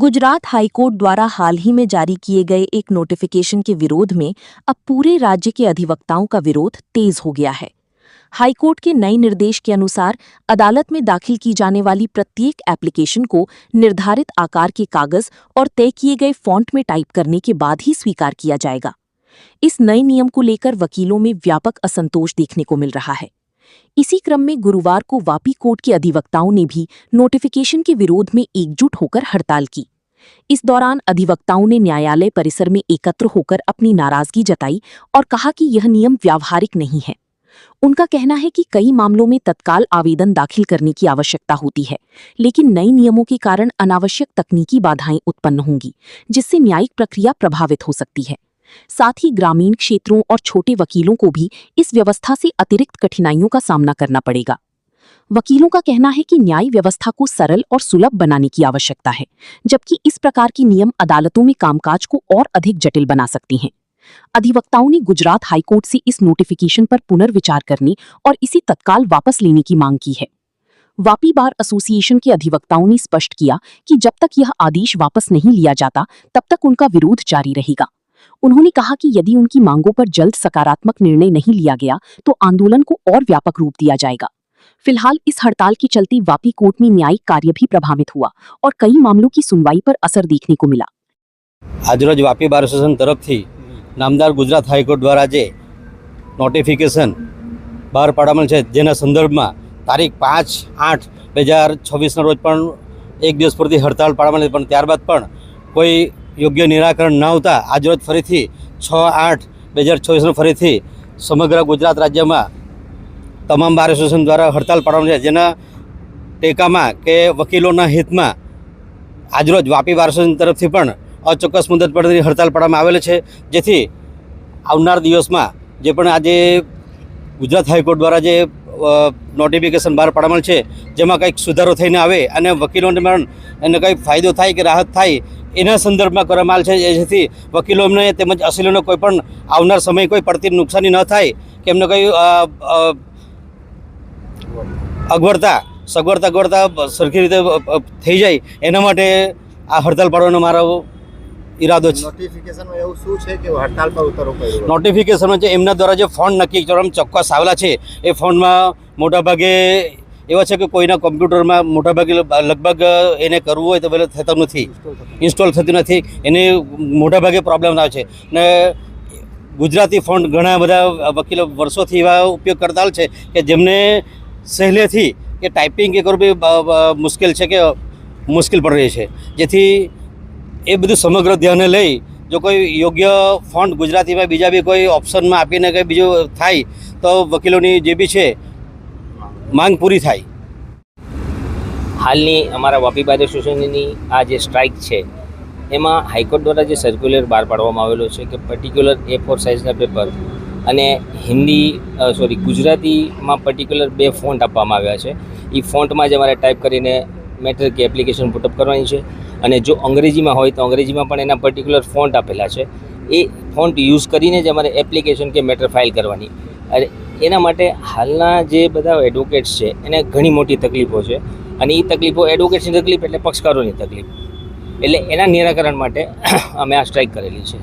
Gujarat high court द्वारा हाल ही में जारी किए गए एक नोटिफिकेशन के विरोध में अब पूरे राज्य के अधिवक्ताओं का विरोध तेज हो गया है। हाईकोर्ट के नए निर्देश के अनुसार अदालत में दाखिल की जाने वाली प्रत्येक एप्लीकेशन को निर्धारित आकार के कागज और तय किए गए फॉन्ट में टाइप करने के बाद ही स्वीकार किया जाएगा। इस नए नियम को लेकर वकीलों में व्यापक असंतोष देखने को मिल रहा है। इसी क्रम में गुरुवार को वापी कोर्ट के अधिवक्ताओं ने भी नोटिफिकेशन के विरोध में एकजुट होकर हड़ताल की। इस दौरान अधिवक्ताओं ने न्यायालय परिसर में एकत्र होकर अपनी नाराजगी जताई और कहा कि यह नियम व्यावहारिक नहीं है। उनका कहना है कि कई मामलों में तत्काल आवेदन दाखिल करने की आवश्यकता होती है, लेकिन नए नियमों के कारण अनावश्यक तकनीकी बाधाएं उत्पन्न होंगी, जिससे न्यायिक प्रक्रिया प्रभावित हो सकती है। साथ ही ग्रामीण क्षेत्रों और छोटे वकीलों को भी इस व्यवस्था से अतिरिक्त कठिनाइयों का सामना करना पड़ेगा। वकीलों का कहना है कि न्याय व्यवस्था को सरल और सुलभ बनाने की आवश्यकता है, जबकि इस प्रकार की नियम अदालतों में कामकाज को और अधिक जटिल बना सकती हैं। अधिवक्ताओं ने गुजरात हाईकोर्ट से इस नोटिफिकेशन पर पुनर्विचार करने और इसे तत्काल वापस लेने की मांग की है। वापी बार एसोसिएशन के अधिवक्ताओं ने स्पष्ट किया कि जब तक यह आदेश वापस नहीं लिया जाता, तब तक उनका विरोध जारी रहेगा। उन्होंने कहा कि यदि उनकी मांगों पर जल्द सकारात्मक निर्णय नहीं लिया गया तो आंदोलन को और व्यापक रूप दिया जाएगा। फिलहाल इस हड़ताल के चलते वापी कोर्ट में न्यायिक कार्य भी प्रभावित हुआ और कई मामलों की सुनवाई पर असर देखने को मिला। આજરોજ વાપી બાર એસોસિએશન તરફથી નામદાર ગુજરાત હાઈકોર્ટ દ્વારા જે નોટિફિકેશન બહાર પાડવામાં છે, જેના સંદર્ભમાં તારીખ 5/8/2026ના રોજ પણ એક દિવસ પૂરતી હડતાળ પાડવામાં, પણ ત્યારબાદ પણ કોઈ યોગ્ય નિરાકરણ ન આવતા આજરોજ ફરીથી 6/8/2026 ફરીથી સમગ્ર ગુજરાત રાજ્યમાં તમામ બાર એસોસિએશન દ્વારા હડતાળ પાડવામાં છે, જેના ટેકામાં કે વકીલોના હિતમાં આજરોજ વાપી બાર એસોસિએશન તરફથી પણ અચોક્કસ મુદત પર હડતાળ પાડવામાં આવેલ છે, જેથી આવનાર દિવસમાં જે પણ આજે ગુજરાત હાઈકોર્ટ દ્વારા જે નોટિફિકેશન બહાર પાડવામાં છે, જેમાં કંઈક સુધારો થઈને આવે અને વકીલોને પણ એને કંઈ ફાયદો થાય કે રાહત થાય, એના સંદર્ભમાં કરવામાં આવેલ છે, જેથી વકીલોને તેમજ અસીલોને કોઈ પણ આવનાર સમય કોઈ પડતી નુકસાની ન થાય કે એમને કોઈ સગવડતા સરખી રીતે થઈ જાય, એના માટે આ હડતાળ પાડવાનો મારો ઈરાદો છે। નોટિફિકેશનમાં એવું શું છે કે હડતાળ પર ઉતરવું પડ્યું? નોટિફિકેશનમાં જે એમના દ્વારા જે ફોન નક્કી કરવામાં ચોક્કસ આવેલા છે, એ ફોનમાં મોટાભાગે એવા છે કે કોઈના કોમ્પ્યુટરમાં મોટાભાગે લગભગ એને કરવું હોય તો પહેલાં થતું નથી, ઇન્સ્ટોલ થતું નથી, એને મોટાભાગે પ્રોબ્લેમ આવે છે। ને ગુજરાતી ફોન્ટ ઘણા બધા વકીલો વર્ષોથી એવા ઉપયોગ કરતા છે કે જેમને સહેલેથી કે ટાઈપિંગ કે કરવું મુશ્કેલ છે કે મુશ્કેલ પડી રહી છે, જેથી એ બધું સમગ્ર ધ્યાને લઈ જો કોઈ યોગ્ય ફોન્ટ ગુજરાતીમાં બીજા બી કોઈ ઓપ્શનમાં આપીને કંઈ બીજું થાય તો વકીલોની જે બી છે માંગ પૂરી થાય। હાલની અમારા વાપી બાર એસોસિએશનની આ જે સ્ટ્રાઇક છે, એમાં હાઈકોર્ટ દ્વારા જે સર્ક્યુલર બહાર પાડવામાં આવેલો છે કે પર્ટિક્યુલર A4 સાઇઝના પેપર અને ગુજરાતીમાં પર્ટિક્યુલર 2 ફોન્ટ આપવામાં આવ્યા છે। એ ફોન્ટમાં જ અમારે ટાઈપ કરીને મેટર કે એપ્લિકેશન પુટઅપ કરવાની છે, અને જો અંગ્રેજીમાં હોય તો અંગ્રેજીમાં પણ એના પર્ટિક્યુલર ફોન્ટ આપેલા છે, એ ફોન્ટ યુઝ કરીને જ અમારે એપ્લિકેશન કે મેટર ફાઇલ કરવાની। અને એના માટે હાલના જે બધા એડવોકેટ્સ છે એને ઘણી મોટી તકલીફો છે, અને એ તકલીફો એડવોકેટ્સની તકલીફ એટલે પક્ષકારોની તકલીફ, એટલે એના નિરાકરણ માટે અમે આ સ્ટ્રાઇક કરેલી છે।